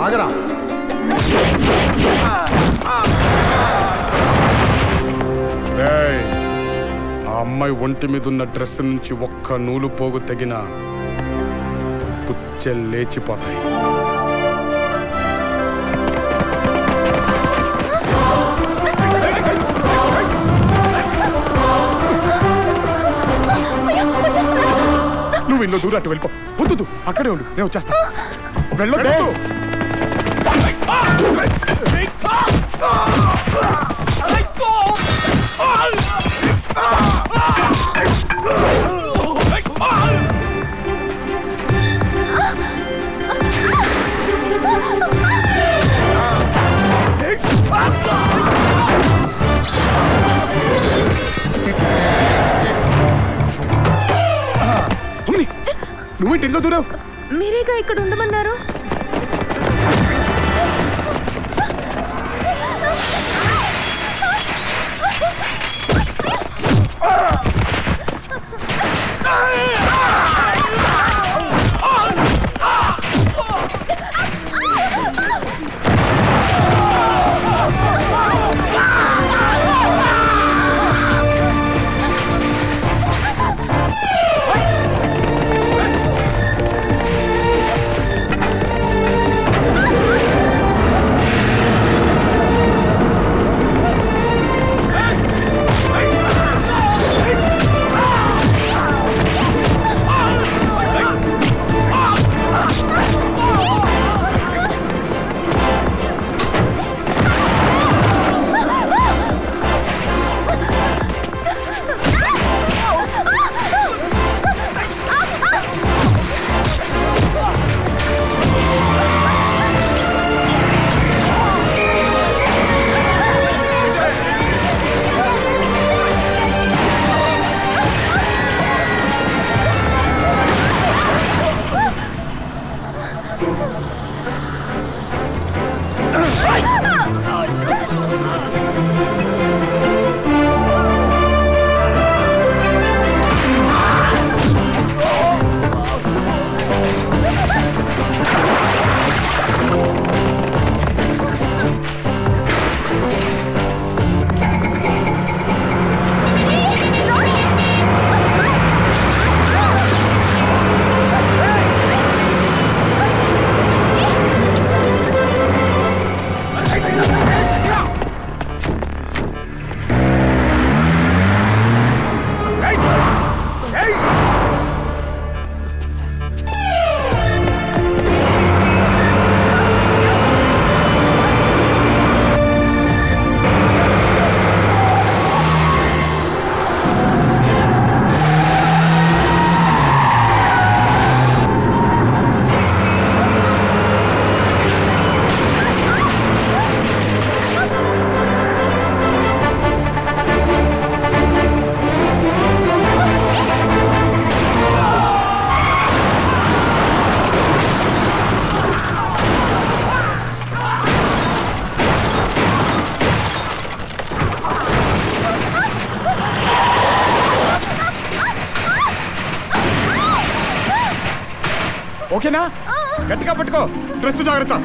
ఆగరా ఆ అమ్మాయి ఒంటి మీద ఉన్న డ్రెస్ నుంచి ఒక్క నూలు పోగు తెగిన పుచ్చెలు లేచిపోతాయి. నువ్వు ఇల్లు దూరం అటు వెళ్ళిపో. వద్దు, అక్కడే ఉండు, నేను వచ్చేస్తా. వెళ్ళొద్దు. నువ్వేంటి ఇంట్లో దూరం? మీరేగా ఇక్కడ ఉండమన్నారు. ఓకేనా? గట్టిగా పట్టుకో, డ్రెస్ జాగ్రత్త.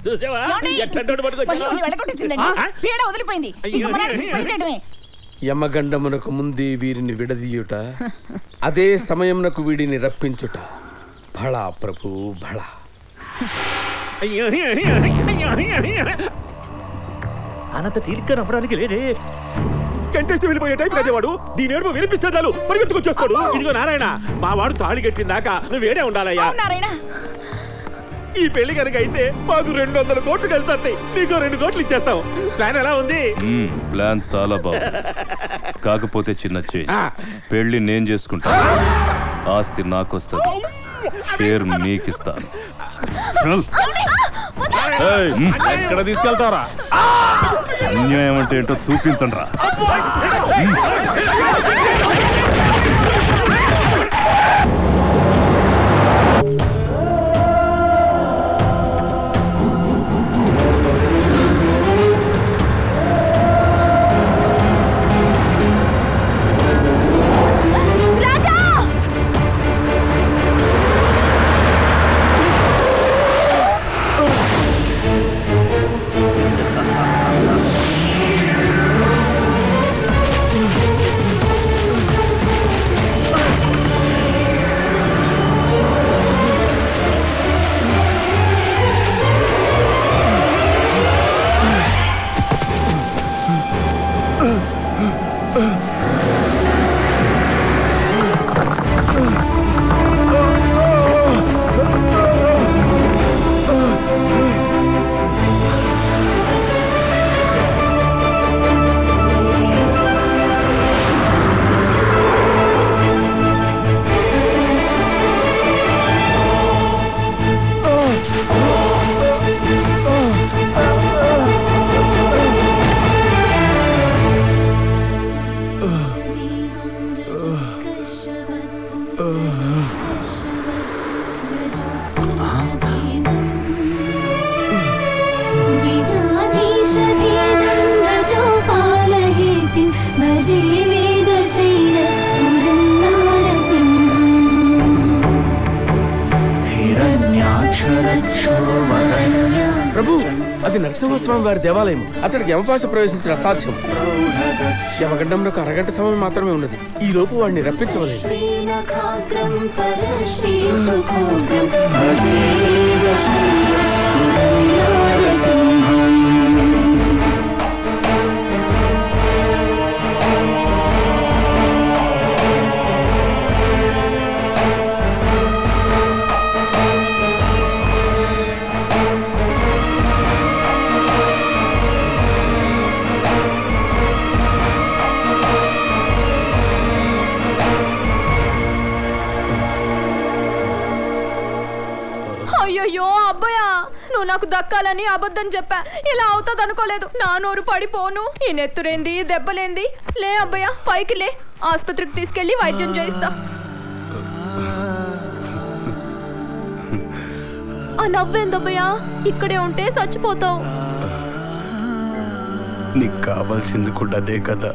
చూసావా ఎట్లా పట్టుకొచ్చిందండి. పీడ వదిలిపోయింది. యమగండమునకు ముందే వీరిని విడదీయుట, అదే సమయమునకు వీడిని రప్పించుట. భళా ప్రభు భళా. అనంత తీరిగ్గా నమ్మడానికి లేదే. కంటెస్ట్ వెళ్ళిపోయే టైం కదేవాడు. దీని ఏడుపు వినిపిస్తే చాలు పరిగెత్తుకొచ్చేస్తాడు. ఇదిగో నారాయణ, మా వాడు తాళి కట్టిందాకా నువ్వు వేడే ఉండాలయ్యా. ఈ పెళ్లి కనుక అయితే మాకు 200 కోట్లు కలిసి వస్తాయి. నీకు 2 కోట్లు ఇచ్చేస్తాం. ప్లాన్ ఎలా ఉంది? ప్లాన్ చాలా బాగుంది. కాకపోతే చిన్న పెళ్లి నేను చేసుకుంటా, ఆస్తి నాకొస్తుంది, పేరు నీకిస్తాను. ఎక్కడ తీసుకెళ్తారా? అన్యాయం అంటే ఏంటో చూపించండి రా. ప్రభు, అది నరసింహస్వామి వారి దేవాలయం. అతడికి యమపాశ ప్రవేశించిన అసాధ్యం. యమగండంలో 1 అరగంట సమయం మాత్రమే ఉన్నది. ఈ లోపు వాడిని రప్పించవలేదు. అయ్యో అబ్బాయా, నువ్వు నాకు దక్కాలని అబద్ధం చెప్పా. ఇలా అవుతుంది అనుకోలేదు. నా నోరు పడిపోను. ఈ నెత్తురేంది, దెబ్బలేంది. లే అబ్బాయా, పైకి లే. ఆసుపత్రికి తీసుకెళ్లి వైద్యం చేయిస్తా. ఆ నవ్వేందబ్బయ్యా, ఇక్కడే ఉంటే చచ్చిపోతావు. నీకు కావాల్సింది కూడా అదే కదా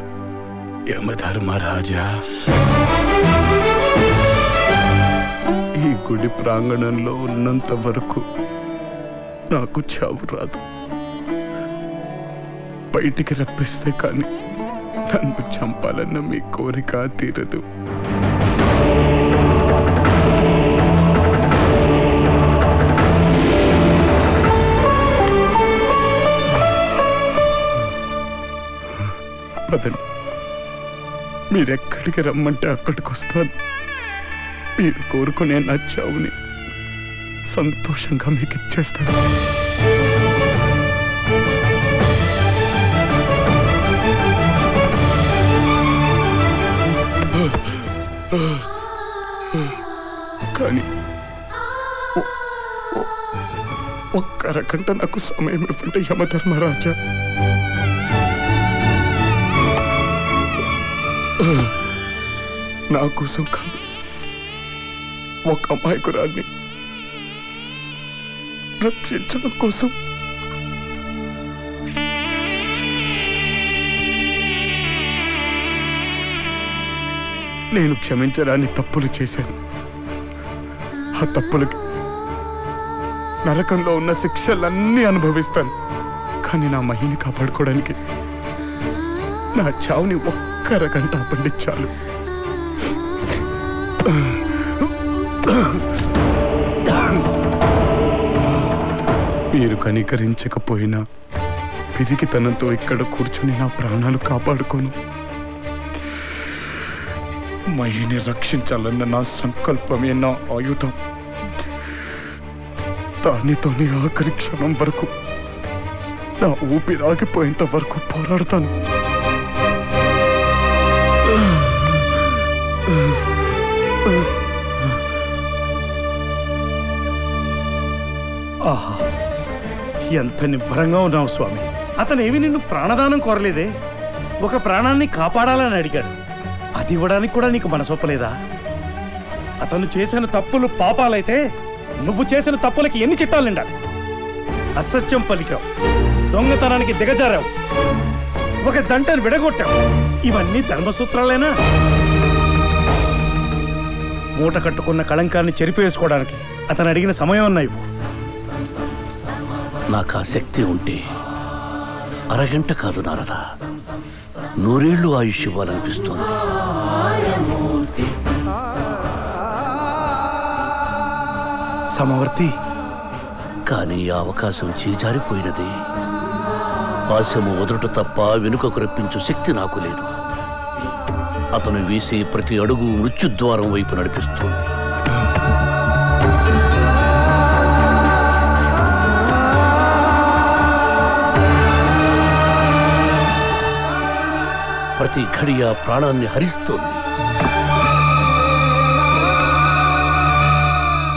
యమధర్మరాజా. ఈ గుడి ప్రాంగణంలో ఉన్నంత వరకు నాకు చావు రాదు. బయటికి రప్పిస్తే కానీ నన్ను చంపాలన్న మీ కోరిక తీరదు. పదండి, మీరెక్కడికి రమ్మంటే అక్కడికి వస్తాను. మీరు కోరుకునే నా చావుని సంతోషంగా మీకు ఇచ్చేస్తాను. కానీ 1 అరగంట నాకు సమయం ఇవ్వండి యమధర్మరాజా. నా కోసం కాదు, ఒక అమాయకురాన్ని రక్షించడం కోసం. నేను క్షమించరాని తప్పులు చేశాను. ఆ తప్పులకి నరకంలో ఉన్న శిక్షలన్నీ అనుభవిస్తాను. కానీ నా మహిని కాపాడుకోవడానికి నా చావుని ఒక్క అరగంట ఆపండి చాలు. మీరు కనికరించకపోయినా పిరికితనంతో ఇక్కడ కూర్చొని నా ప్రాణాలు కాపాడుకోను. మహిని రక్షించాలన్న నా సంకల్పమే నా ఆయుధం. దానితోనే ఆఖరి క్షణం వరకు, నా ఊపిరాగిపోయేంత వరకు పోరాడతాను. ఆహా, ఎంత నిబ్బరంగా ఉన్నావు స్వామి. అతనేమి నిన్ను ప్రాణదానం కోరలేదే, ఒక ప్రాణాన్ని కాపాడాలని అడిగాడు. అది ఇవ్వడానికి కూడా నీకు మనసొప్పలేదా? అతను చేసిన తప్పులు పాపాలైతే నువ్వు చేసిన తప్పులకి ఎన్ని చిట్టాలు నిండాలి? అసత్యం పలికావు, దొంగతనానికి దిగజారావు, ఒక జంటను విడగొట్టావు. ఇవన్నీ ధర్మసూత్రాలేనా? మూట కట్టుకున్న కళంకాన్ని చెరిపేసుకోవడానికి అతను అడిగిన సమయం అన్నాయి. నాకు ఆ శక్తి ఉంటే అరగంట కాదు నారదా, 100 ఏళ్ళు ఆయుష్ ఇవ్వాలనిపిస్తోంది. సమవర్తి, కానీ ఆ అవకాశం చేజారిపోయినది. ఆశము వదుట తప్ప వెనుకకు రప్పించు శక్తి నాకు లేదు. అతను వేసే ప్రతి అడుగు మృత్యుద్వారం వైపు నడిపిస్తుంది. ప్రతి ఘడియ ప్రాణాన్ని హరిస్తోంది.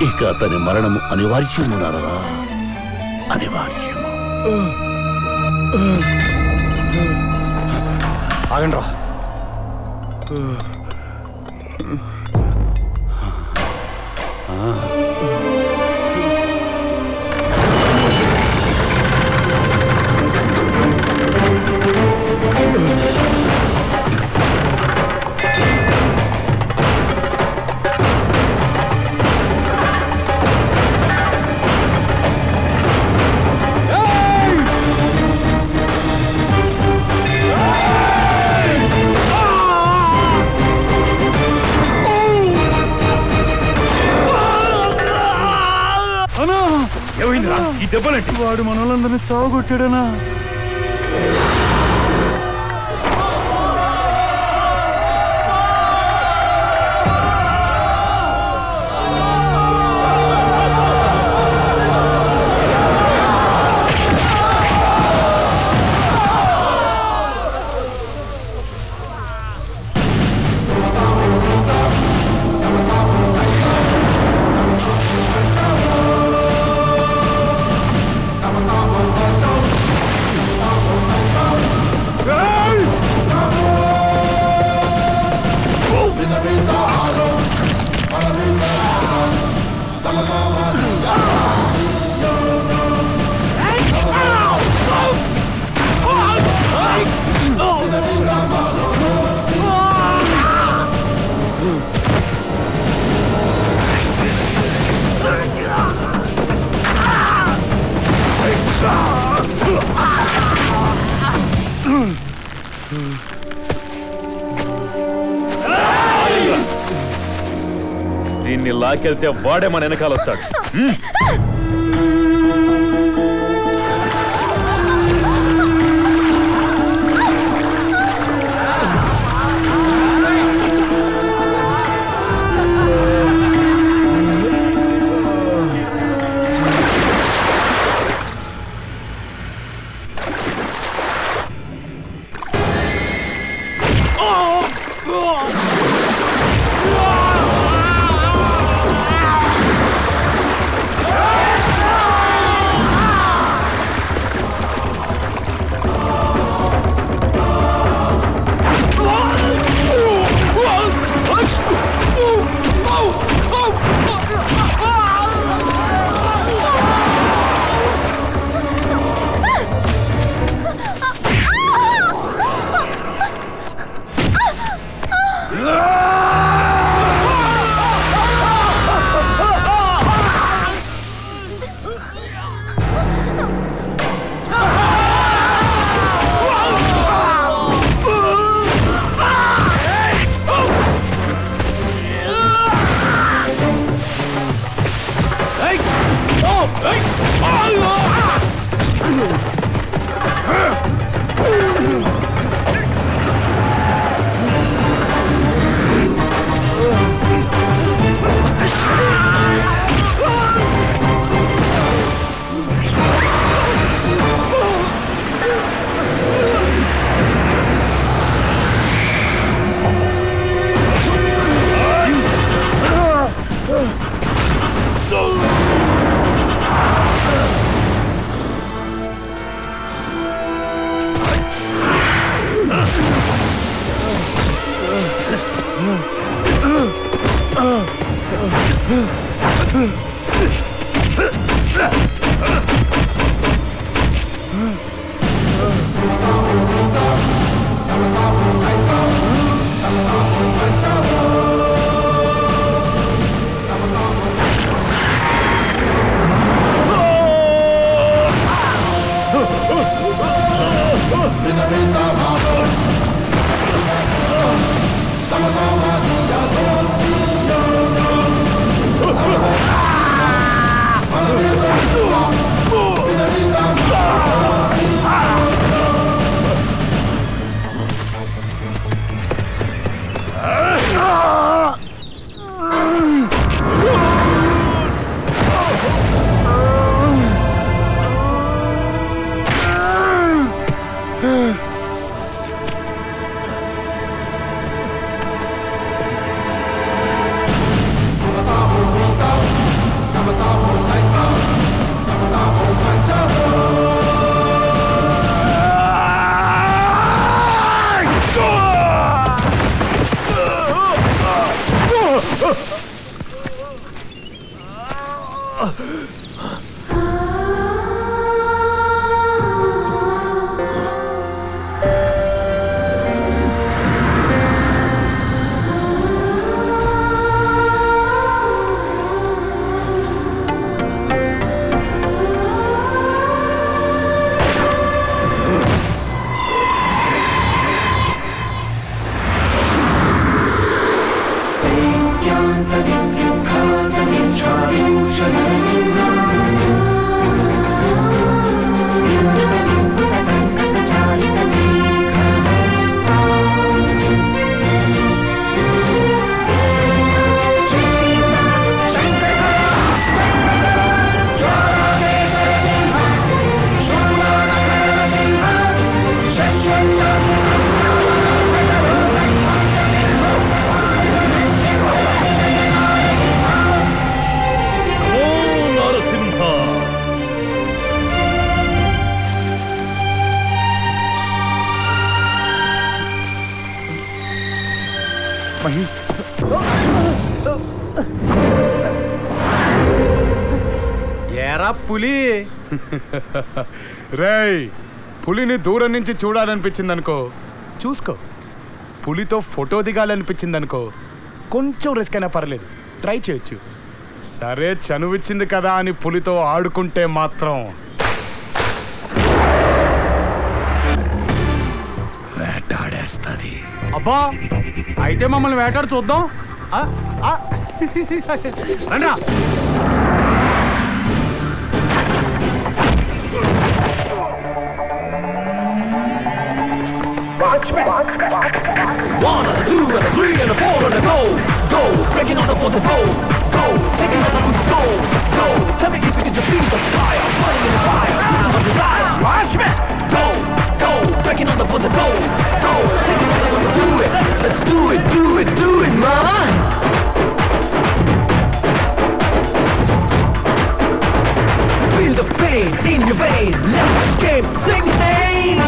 ఇక అతని మరణము అనివార్యము నారదా, అనివార్యము. ఆగండ్రా. ఏమైందిరా ఈ దెబ్బలంటే? వాడు మనలందరినీ సాగుకొట్టాడనా? దీన్ని లాకెళ్తే వాడే మన వెనకాల వస్తాడు. ఏరా పులి రేయ్, పులిని దూరం నుంచి చూడాలనిపించింది అనుకో, చూసుకో. పులితో ఫోటో దిగాలనిపించింది అనుకో, కొంచెం రిస్క్ అయినా పర్లేదు, ట్రై చేయొచ్చు. సరే చనువిచ్చింది కదా అని పులితో ఆడుకుంటే మాత్రం వేటాడేస్తుంది. అబ్బా, అయితే మమ్మల్ని వేటాడు చూద్దాం. రండా. One and a two and a three and a four and a go, go, breaking on the bottom, go, go, taking on the roof, go, go. Tell me if you can just feel the fire, burning in the fire, I'm on the fire. Watchmen, go, go, breaking on the bottom, go, go, taking on the roof, do it, let's do it, do it, do it, mama. Feel the pain in your vein, let's escape, sing name.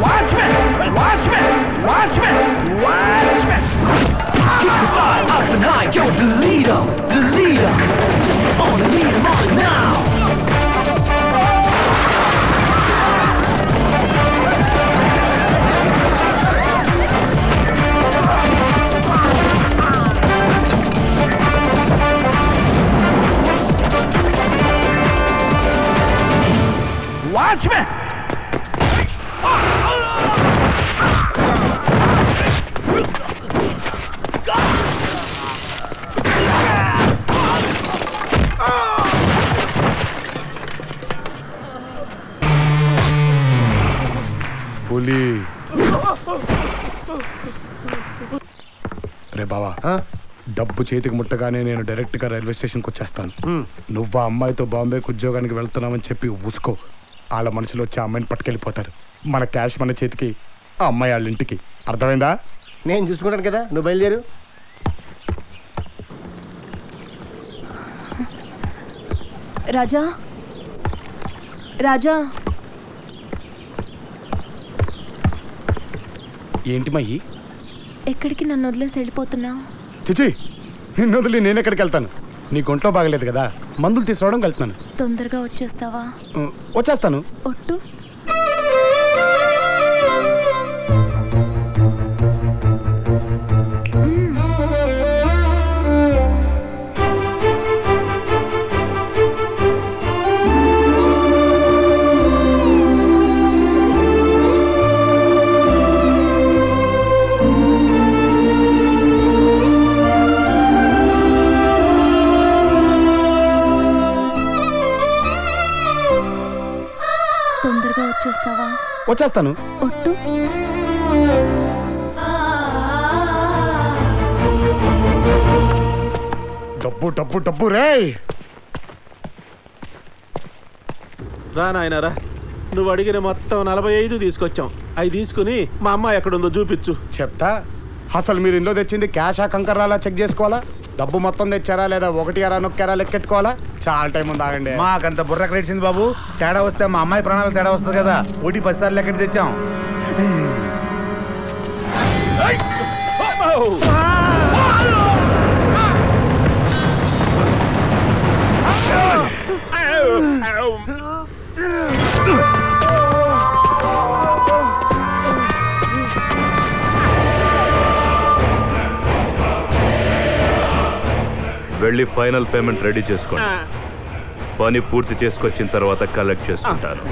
Watchmen! Watchmen! Watchmen! Watchmen! Keep the fire up and high, you're the leader, the leader. Just on the lead, I'm on it now. Watchmen! పులి. రే బావా, డబ్బు చేతికి ముట్టగానే నేను డైరెక్ట్గా railway స్టేషన్కి వచ్చేస్తాను. నువ్వు ఆ అమ్మాయితో బాంబేకి ఉద్యోగానికి వెళ్తున్నావని చెప్పి ఉసుకో. వాళ్ళ మనుషులు వచ్చి ఆ అమ్మాయిని పట్టుకెళ్ళిపోతారు. మన క్యాష్ మన చేతికి, ఆ అమ్మాయి వాళ్ళ ఇంటికి. అర్థమైందా? నేను చూసుకుంటాను కదా, నువ్వు బయలుదేరు. రాజా, రాజా, ఏంటి మయ్యి? ఎక్కడికి నన్ను వదిలేసి వెళ్ళిపోతున్నావు? చిచి, నిన్ను వదిలి నేను ఎక్కడికి వెళ్తాను? నీ ఒంట్లో బాగలేదు కదా, మందులు తీసుకురావడం వెళ్తున్నాను. తొందరగా వచ్చేస్తావా? వచ్చేస్తాను. ఒట్టు. తొందరగా వచ్చేస్తావా? వచ్చేస్తాను. ఒట్టు. డబ్బు డబ్బు డబ్బు రే. రా నాయనరా, నువ్వు అడిగిన మొత్తం 45 తీసుకొచ్చాం. అవి తీసుకుని మా అమ్మాయి ఎక్కడుందో చూపించు. చెప్తా. అసలు మీరు ఇంట్లో తెచ్చింది క్యాషా కంకర్రాలా చెక్ చేసుకోవాలా? డబ్బు మొత్తం తెచ్చారా లేదా ఒకటి అరా నొక్కారా లెక్కెట్టుకోవాలా? చాలా టైం ఉంది, ఆగండి. మాకంత బుర్ర క్రెడిచింది బాబు. తేడా వస్తే మా అమ్మాయి ప్రాణాలు తేడా వస్తుంది కదా. 10 సార్లు ఎక్కడ తెచ్చాం. వెళ్ళి ఫైనల్ పేమెంట్ రెడీ చేసుకోండి. పని పూర్తి చేసుకొచ్చిన తర్వాత కలెక్ట్ చేసుకుంటారు.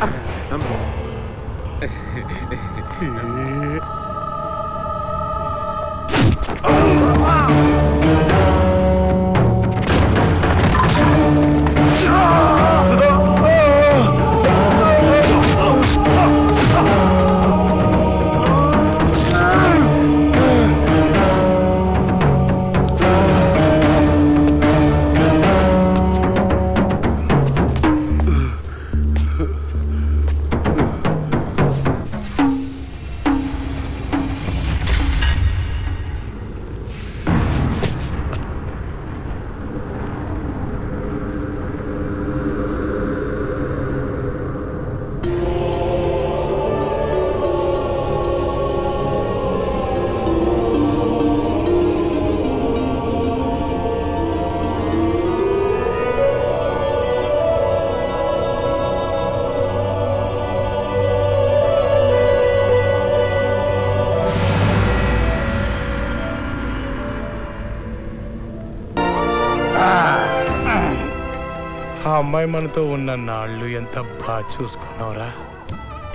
ఆ అమ్మాయి మనతో ఉన్న నాళ్ళు ఎంత బాగా చూసుకున్నావురా.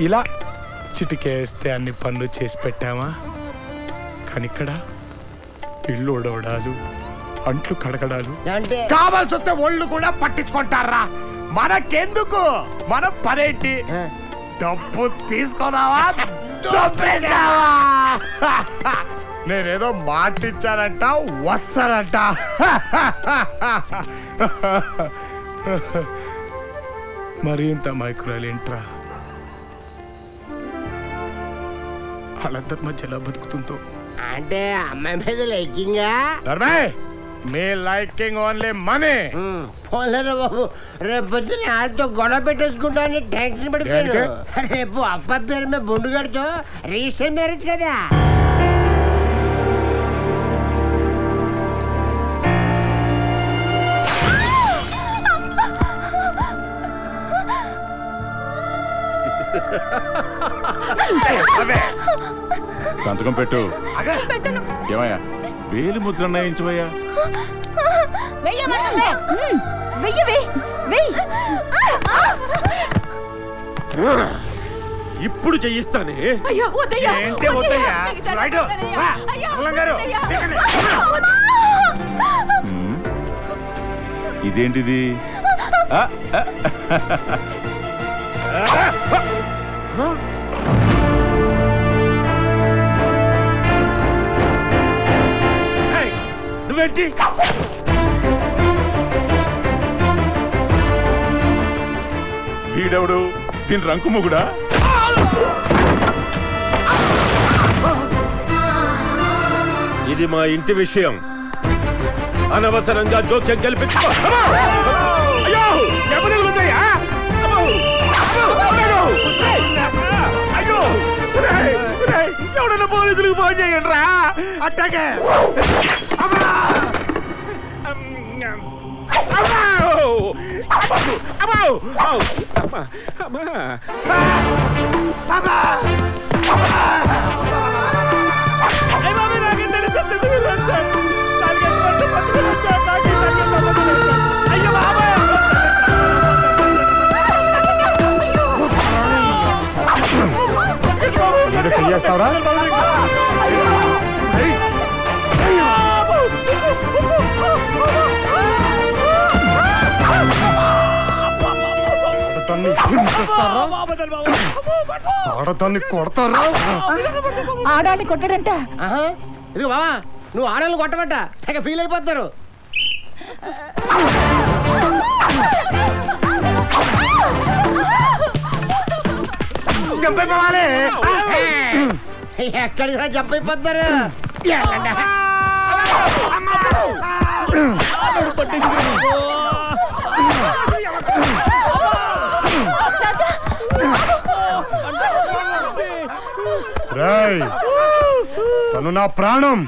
ఇలా చిటికేస్తే అన్ని పనులు చేసి పెట్టామా? కానీ ఇక్కడ ఇల్లు ఉడవడాలు, అంట్లు కడగడాలు, కావాల్సి వస్తే ఒళ్ళు కూడా పట్టించుకుంటారా. మనకెందుకు? మన పనేంటి? డబ్బు తీసుకున్నావా, డబ్బేసావా? నేనేదో మాటిచ్చానంట, వస్తానంట. మరి ఇంత మైక్రోలేంట్రా? వాళ్ళందరి మధ్య ఎలా బతుకుతుందో. అంటే అమ్మాయి మీద లైకింగా? మీ లైకింగ్ ఓన్లీ మనీ. పోలేరా బాబు, రేపు పొద్దున్న ఆడితో గొడవ పెట్టేసుకుంటానని టెన్షన్ పడిపోయాను. రేపు అబ్బాయి పేరు మీద బొండుగాడితో రిజిస్టర్ మ్యారేజ్ కదా. సంతకం పెట్టు. ఏమయ్యా, వేలు ముద్ర అన్నాయించవయ్యా. ఇప్పుడు చెయ్యిస్తానే. ఇదేంటిది? నువ్వేంటి? వీడెవడు? దీని రంకు మొగుడా? ఇది మా ఇంటి విషయం. అనవసరంగా జోక్యం కల్పించుకో. ఎవడన్నా పోలీసులకు ఫోన్ చేయండి రా. అట్టాకే చెయ్యేస్తావురా? ఆడదాన్ని కొడతారా? ఆడాన్ని కొట్టాడంట. ఇది బావా నువ్వు ఆడలు కొట్టబట్ట తెగ ఫీల్ అయిపోతారు. చంపైపోవాలి. ఎక్కడికి రా చంపైపోతారు. రేయ్, తను నా ప్రాణం.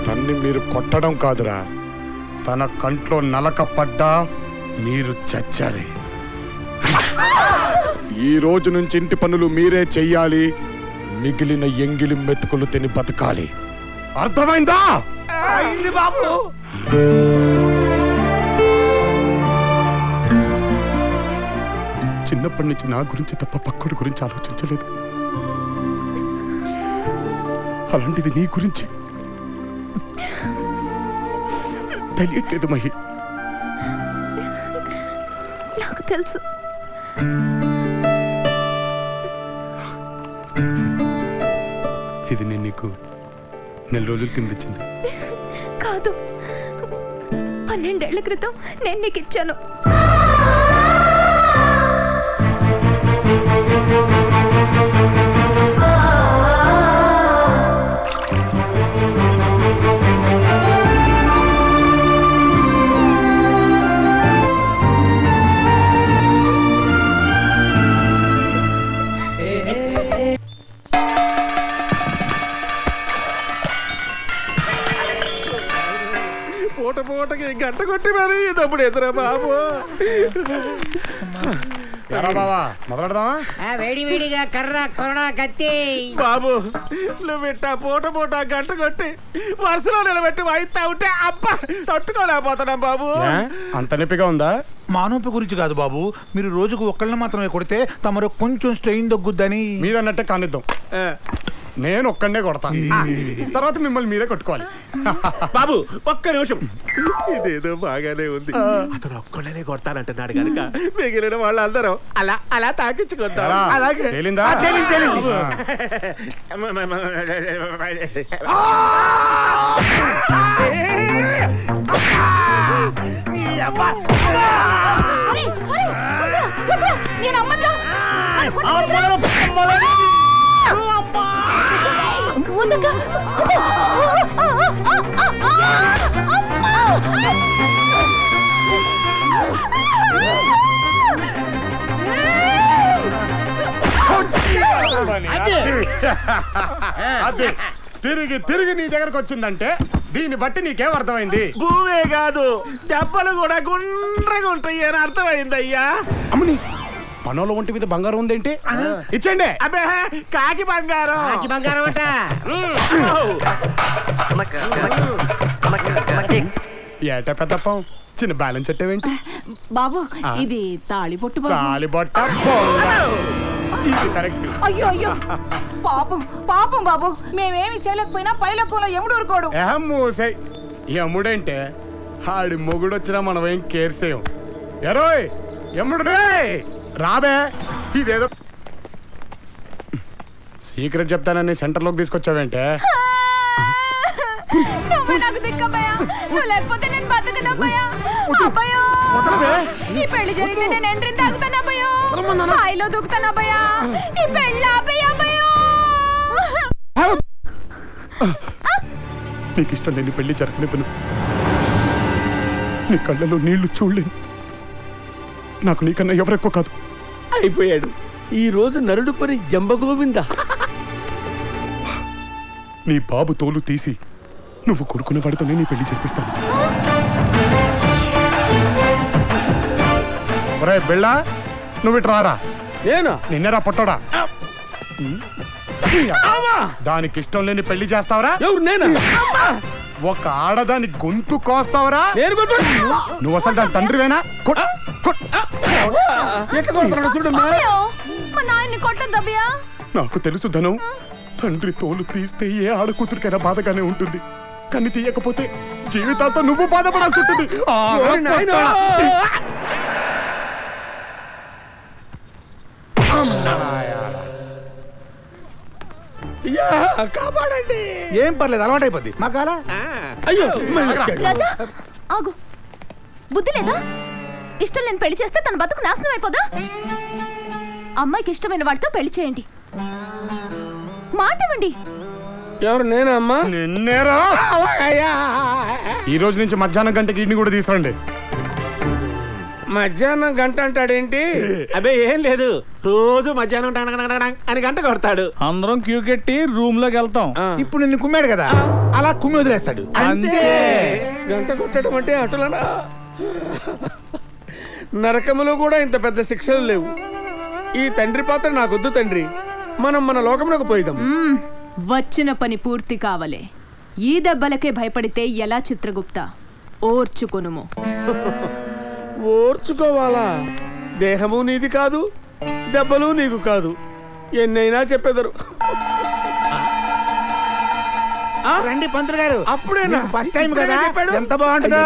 తన్ని మీరు కొట్టడం కాదురా, తన కంట్లో నలక పడ్డా మీరు చచ్చారే. ఈ రోజు నుంచి ఇంటి పనులు మీరే చెయ్యాలి. మిగిలిన ఎంగిలి మెతుకులు తిని బతకాలి. అర్థమైందా? బాబు చిన్నప్పటి నుంచి నా గురించి తప్ప పక్కడి గురించి ఆలోచించలేదు. అలాంటిది నీ గురించి తెలియట్లేదు మహి. నాకు తెలుసు. ఇది నేను నీకు 4 రోజుల కింద ఇచ్చింది. కాదు, 12 ఏళ్ల క్రితం నేను నీకు ఇచ్చాను. పూటకి గంట కొట్టి మరి తప్పుడు ఎదురా బాబు. బావా మొదలెడదామా? వేడి వేడిగా కర్ర కొరడ కత్తి. బాబు నువ్వు ఇట్టా పూట గంట కొట్టి వరుసలో నిలబెట్టి వాయిస్తా ఉంటే అబ్బా తట్టుకోలేకపోతున్నాం బాబు. అంత నొప్పిగా ఉందా? మానవపు గురించి కాదు బాబు, మీరు రోజుకు ఒక్కళ్ళని మాత్రమే కొడితే తమరు కొంచెం స్ట్రెయిన్ తగ్గుద్దని. మీరు అన్నట్టే కానిద్దాం. నేను ఒక్కడే కొడతాను, తర్వాత మిమ్మల్ని మీరే కొట్టుకోవాలి. బాబు ఒక్క నిమిషం, ఇదేదో బాగానే ఉంది. అతను ఒక్కళ్ళనే కొడతానంటున్నాడు కనుక మిగిలిన వాళ్ళందరూ అలా అలా తాకించుకుంటారు. అలాగే తేలిందా? అదే తిరిగి తిరిగి నీ దగ్గరకు వచ్చిందంటే దీన్ని బట్టి నీకేం అర్థమైంది? భూమే కాదు దెబ్బలు కూడా గుండ్రగా ఉంటాయి అని అర్థమైంది అయ్యా. అమ్మని మనోళ్ళ ఒంటి మీద బంగారం ఉందేంటి? ఇచ్చండి. అబ్బే కాకి బంగారం. కాకి బంగారం అంట. ఏట పెద్దప్పం చిన్న బ్యాలెన్స్ పెట్టేవేంటి బాబు? ఇది తాళిబొట్టు బాబు. తాళిబొట్ట ఇది కరెక్ట్. అయ్యో అయ్యో పాపం పాపం బాబు, మేమేమి చేయలేకపోయినా పైలక్కులో ఎముడు ఊరుకోడు. మూసై ఎముడంటే ఆడి మొగుడొచ్చినా మనం ఏం కేర్ చేయం. ఎరోయ్ ఎముడు రే రాబే. ఇదేదో సీక్రెట్ చెప్తానని సెంటర్లోకి తీసుకొచ్చావేంటే? నాకు దిక్కబోయా, నువ్వు లేకపోతే నేను బతకనబ్బోయా. అబ్బయ్యో ఈ పెళ్లి జరిగితే నేను ఎంట్రీ తాగుతానబ్బయ్యో, హాయిలో దూకుతానబ్బయ్యా. ఈ పెళ్ళి ఆపయ్యా అబ్బయ్యో. నీకు ఇష్టం లేని పెళ్లి జరగనివ్వను. నీ కళ్ళలో నీళ్లు చూడలేను. నాకు నీకన్నా ఎవరెక్కువ కాదు. అయిపోయాడు ఈ రోజు నరుడు పని జంబగోవింద. నీ బాబు తోలు తీసి నువ్వు కొడుకున్న వాడితోనే నీ పెళ్లి జరిపిస్తాను. ఒరే బిళ్ళ, నువ్వు ఇటు రారా. నేనా? నిన్నరా పొట్టోడా. దానికి ఇష్టం లేని పెళ్లి చేస్తావరా? ఎవరు? నేనా? ఒక ఆడదాని గొంతు కోస్తావరా? నేను నువ్వు అసలు దాని తండ్రివేనా? అయ్యో, మా నాయన్ని కొట్టద్దబ్బయ్యా. నాకు తెలుసు ధనం, తండ్రి తోలు తీస్తే ఏ ఆడకూతురికైనా బాధగానే ఉంటుంది, కానీ తీయకపోతే జీవితాంతో నువ్వు బాధపడాల్సి ఉంటుంది. కాపాడండి. ఏం పర్లేదు, అలవాటైపోద్ది మా కాల. అయ్యో రాజా ఆగు, బుద్ధి లేదా? ఇష్టం లేని పెళ్లి చేస్తే తన బతుకు నాశనం అయిపోదా? అమ్మాయికి ఇష్టమైన వాడితో పెళ్లి చేయండి, మాట ఇవ్వండి. ఎవరు? నేనా అమ్మా? నిన్నేరా. ఈ రోజు నుంచి మధ్యాహ్నం గంటకి ఇన్ని కూడా తీసుకురండి. మధ్యాహ్నం గంట అంటాడేంటి? అబ్బే ఏం లేదు, రోజు మధ్యాహ్నం టంగ్ టంగ్ టంగ్ అని గంట కొడతాడు. అందరం క్యూ కట్టి రూమ్ లోకి వెళ్తాం. ఇప్పుడు నిన్ను కుమ్మాడు కదా, అలా కుమ్మి వదిలేస్తాడు అంతే. గంట కొట్టడం అంటే అటులనా? నరకములో కూడా ఇంత పెద్ద శిక్షలు లేవు. ఈ తండ్రి పాత్ర నాకొద్దు తండ్రి, మనం మన లోకమునకు పోయిదాం. వచ్చిన పని పూర్తి కావలే. ఈ దెబ్బలకే భయపడితే ఎలా చిత్రగుప్త? ఓర్చుకొనుము. ఓర్చుకోవాలా? దేహము నీది కాదు, దెబ్బలు నీకు కాదు, ఎన్నైనా చెప్పెదరు. రండి పంతులు గారు, అప్పుడేనా? ఫస్ట్ టైం కదా, చెప్పాడు. ఎంత బాగుంటుందో.